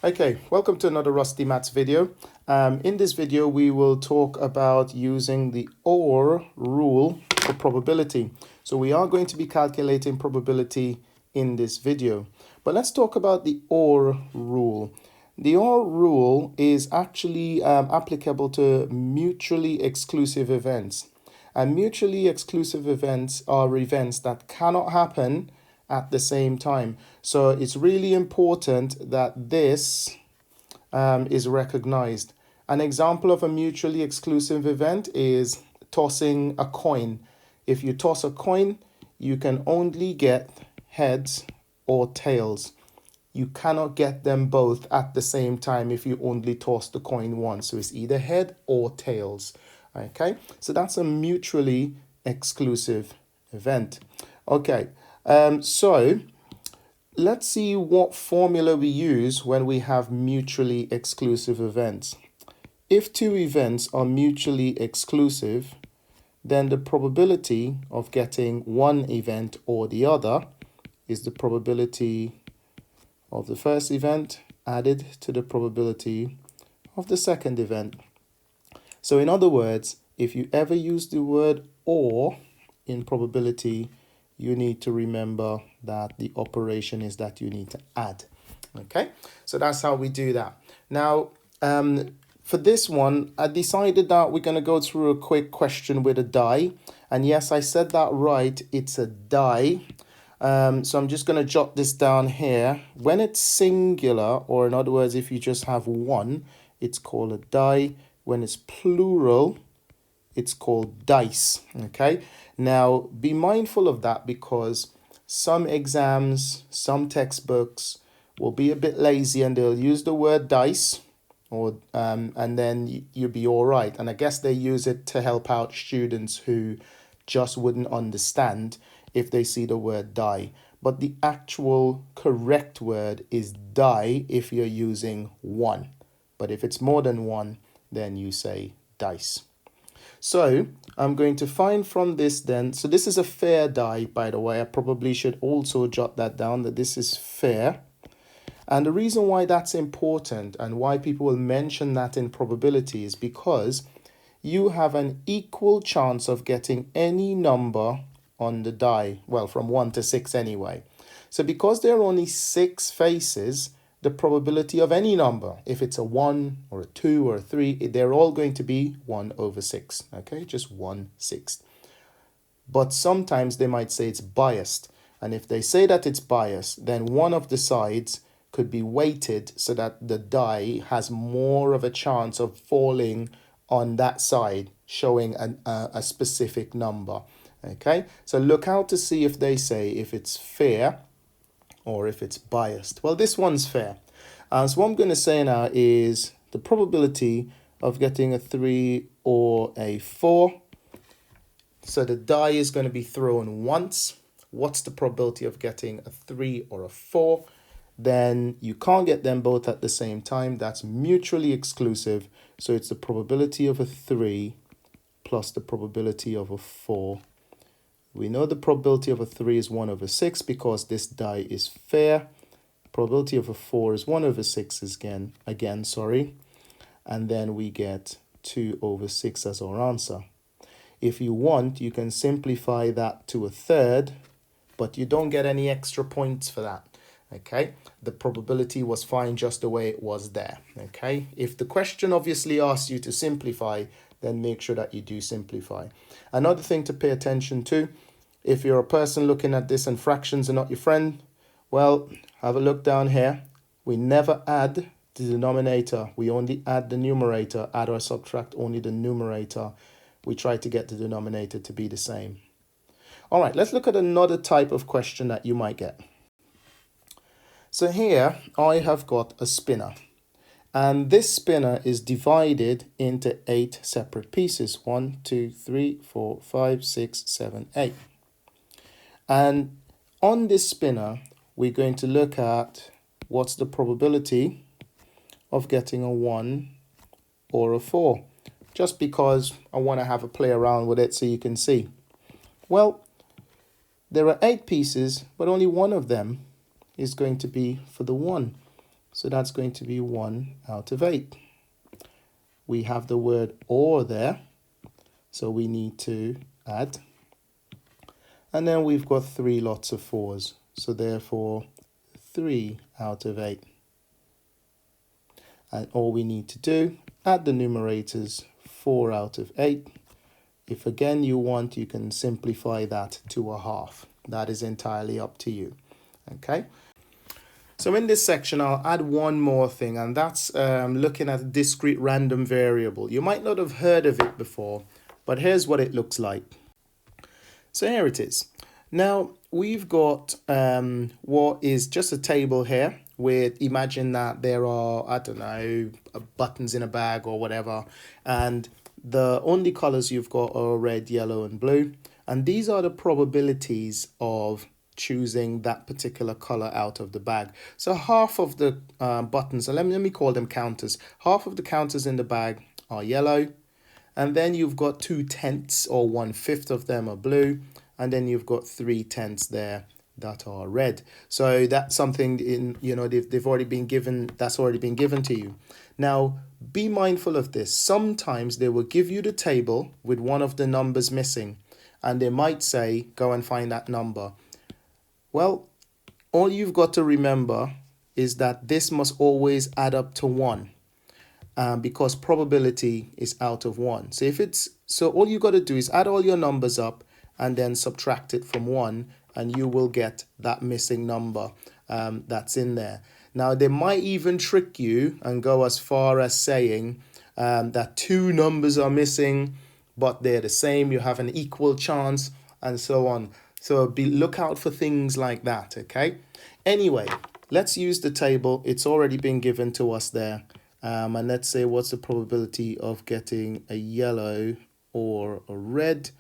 Okay, welcome to another Rusty Maths video. In this video, we will talk about using the OR rule for probability. So we are going to be calculating probability in this video. But let's talk about the OR rule. The OR rule is actually applicable to mutually exclusive events. And mutually exclusive events are events that cannot happen at the same time. So it's really important that this is recognized. An example of a mutually exclusive event is tossing a coin. If you toss a coin, you can only get heads or tails. You cannot get them both at the same time if you only toss the coin once. So it's either head or tails. Okay, so that's a mutually exclusive event. Okay, so let's see what formula we use when we have mutually exclusive events. If two events are mutually exclusive, then the probability of getting one event or the other is the probability of the first event added to the probability of the second event. So in other words, if you ever use the word or in probability, you need to remember that the operation is that you need to add. Okay, so that's how we do that. Now, for this one, I decided that we're going to go through a quick question with a die. And yes, I said that right. It's a die. So I'm just going to jot this down here. When it's singular, or in other words, if you just have one, it's called a die. When it's plural, it's called dice. Okay. Now, be mindful of that because some exams, some textbooks will be a bit lazy and they'll use the word dice, or and then you'll be all right. And I guess they use it to help out students who just wouldn't understand if they see the word die. But the actual correct word is die if you're using one. But if it's more than one, then you say dice. So I'm going to find from this then, so this is a fair die, by the way. I probably should also jot that down, that this is fair. And the reason why that's important and why people will mention that in probability is because you have an equal chance of getting any number on the die, well, from 1 to 6 anyway. So because there are only 6 faces, the probability of any number, if it's a 1 or a 2 or a 3, they're all going to be 1 over 6, okay? Just 1/6. But sometimes they might say it's biased. And if they say that it's biased, then one of the sides could be weighted so that the die has more of a chance of falling on that side, showing a specific number, okay? So look out to see if they say if it's fair or if it's biased. Well, this one's fair. So what I'm going to say now is the probability of getting a 3 or a 4. So the die is going to be thrown once. What's the probability of getting a 3 or a 4? Then you can't get them both at the same time. That's mutually exclusive. So it's the probability of a 3 plus the probability of a 4. We know the probability of a 3 is 1 over 6 because this die is fair. Probability of a 4 is 1 over 6 is again, sorry. And then we get 2 over 6 as our answer. If you want, you can simplify that to a third, but you don't get any extra points for that. Okay, the probability was fine just the way it was there. Okay, if the question obviously asks you to simplify, then make sure that you do simplify. Another thing to pay attention to, if you're a person looking at this and fractions are not your friend, well, have a look down here. We never add the denominator. We only add the numerator. Add or subtract only the numerator. We try to get the denominator to be the same. All right, let's look at another type of question that you might get. So here I have got a spinner. And this spinner is divided into 8 separate pieces. 1, 2, 3, 4, 5, 6, 7, 8. And on this spinner, we're going to look at what's the probability of getting a 1 or a 4. Just because I want to have a play around with it so you can see. Well, there are 8 pieces, but only one of them is going to be for the 1. So that's going to be 1 out of 8. We have the word or there, so we need to add. And then we've got 3 lots of 4s, so therefore 3 out of 8. And all we need to do, add the numerators, 4 out of 8. If again you want, you can simplify that to a half. That is entirely up to you. Okay. So in this section, I'll add one more thing, and that's looking at a discrete random variable. You might not have heard of it before, but here's what it looks like. So here it is. Now we've got what is just a table here with, imagine that there are, I don't know, buttons in a bag or whatever, and the only colors you've got are red, yellow, and blue. And these are the probabilities of choosing that particular color out of the bag. So half of the buttons, so let me call them counters. Half of the counters in the bag are yellow. And then you've got 2/10 or 1/5 of them are blue. And then you've got 3/10 there that are red. So that's something in, they've already been given, that's already been given to you. Now, be mindful of this. Sometimes they will give you the table with one of the numbers missing, and they might say, go and find that number. Well, all you've got to remember is that this must always add up to 1, because probability is out of 1. So all you got to do is add all your numbers up and then subtract it from 1, and you will get that missing number that's in there. Now, they might even trick you and go as far as saying that 2 numbers are missing, but they're the same, you have an equal chance, and so on. So look out for things like that, okay? Anyway, let's use the table. It's already been given to us there. And let's say, what's the probability of getting a yellow or a red?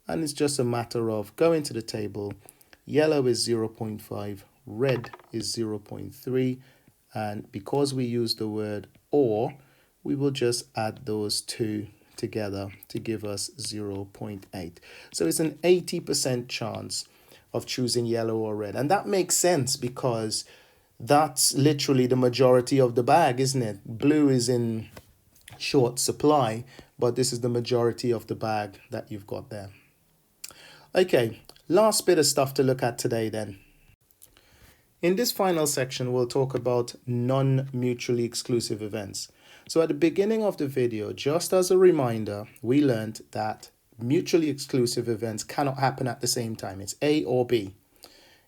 And it's just a matter of going to the table. Yellow is 0.5, red is 0.3. And because we use the word or, we will just add those two together to give us 0.8. So it's an 80% chance of choosing yellow or red. And that makes sense because that's literally the majority of the bag, isn't it? Blue is in short supply, but this is the majority of the bag that you've got there. Okay, last bit of stuff to look at today then. In this final section, we'll talk about non-mutually exclusive events. So at the beginning of the video, just as a reminder, we learned that mutually exclusive events cannot happen at the same time. It's A or B.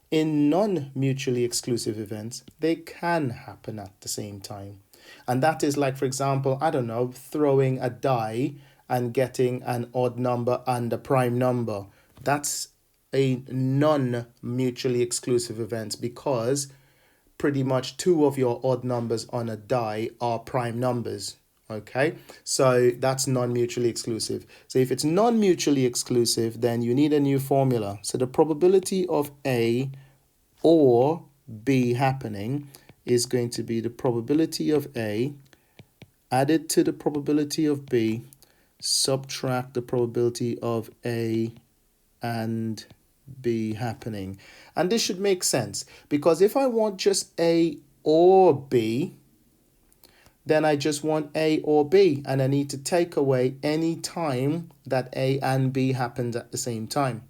In non-mutually exclusive events, they can happen at the same time. And that is like, for example, I don't know, throwing a die and getting an odd number and a prime number. That's a non-mutually exclusive event because pretty much 2 of your odd numbers on a die are prime numbers. Okay, so that's non-mutually exclusive. So if it's non-mutually exclusive, then you need a new formula. So the probability of A or B happening is going to be the probability of A added to the probability of B, subtract the probability of A and B happening. And this should make sense because if I want just A or B, then I just want A or B, and I need to take away any time that A and B happened at the same time.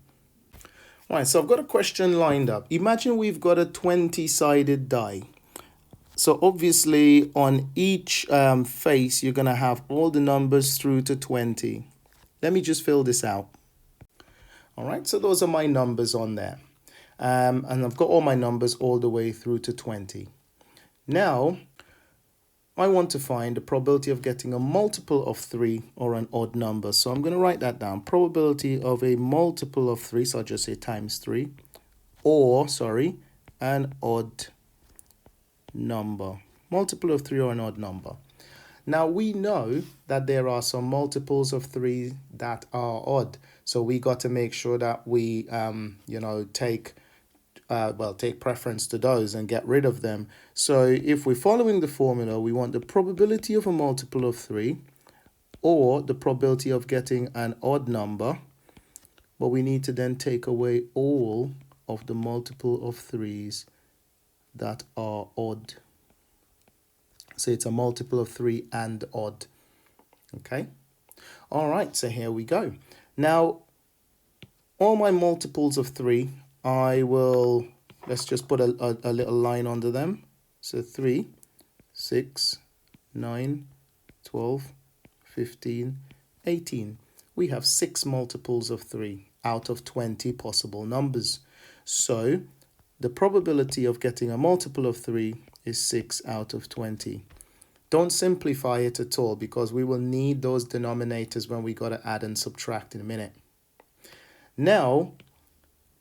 Right, so I've got a question lined up. Imagine we've got a 20-sided die. So obviously on each face, you're going to have all the numbers through to 20. Let me just fill this out. All right, so those are my numbers on there. And I've got all my numbers all the way through to 20. Now, I want to find the probability of getting a multiple of 3 or an odd number. So I'm going to write that down. Probability of a multiple of 3, so I'll just say times 3, or, an odd number. Multiple of 3 or an odd number. Now, we know that there are some multiples of 3 that are odd. So we got to make sure that we, take preference to those and get rid of them. So if we're following the formula, we want the probability of a multiple of 3 or the probability of getting an odd number, but we need to then take away all of the multiple of 3s that are odd. So it's a multiple of 3 and odd. Okay. All right, so here we go. Now, all my multiples of 3, let's just put a little line under them. So 3, 6, 9, 12, 15, 18. We have 6 multiples of 3 out of 20 possible numbers. So the probability of getting a multiple of 3 is 6 out of 20. Don't simplify it at all, because we will need those denominators when we got to add and subtract in a minute. Now,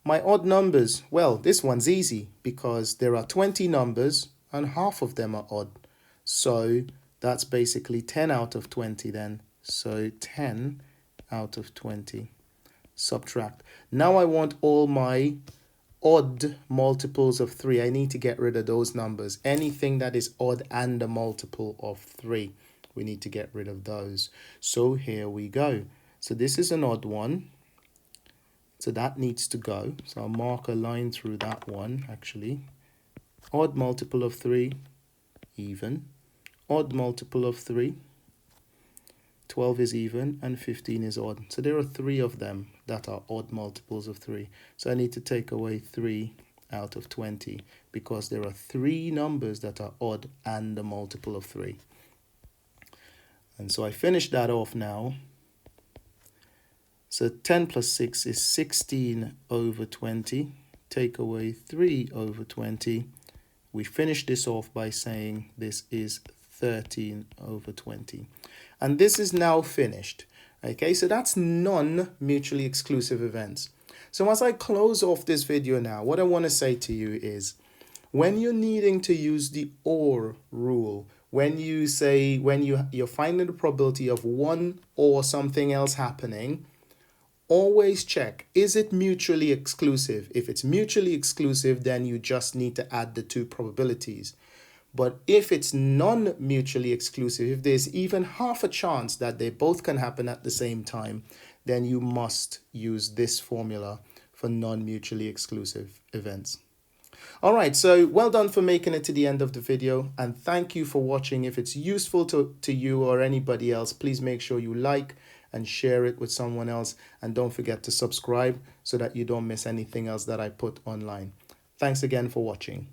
my odd numbers, well, this one's easy because there are 20 numbers and half of them are odd. So that's basically 10 out of 20 then. So 10 out of 20. Subtract. Now I want all my odd multiples of 3. I need to get rid of those numbers. Anything that is odd and a multiple of 3, we need to get rid of those. So here we go. So this is an odd one. So that needs to go. So I'll mark a line through that one actually. Odd multiple of 3, even. Odd multiple of 3, 12 is even, and 15 is odd. So there are 3 of them that are odd multiples of 3. So I need to take away 3 out of 20 because there are 3 numbers that are odd and a multiple of 3. And so I finish that off now. So 10 plus 6 is 16 over 20. Take away 3 over 20. We finish this off by saying this is 13 over 20. And this is now finished. Okay, so that's non-mutually exclusive events. So as I close off this video now, what I want to say to you is, when you're needing to use the OR rule, when you're finding the probability of one or something else happening, always check, is it mutually exclusive? If it's mutually exclusive, then you just need to add the 2 probabilities. But if it's non-mutually exclusive, if there's even half a chance that they both can happen at the same time, then you must use this formula for non-mutually exclusive events. All right, so well done for making it to the end of the video, and thank you for watching. If it's useful to you or anybody else, please make sure you like and share it with someone else, and don't forget to subscribe so that you don't miss anything else that I put online. Thanks again for watching.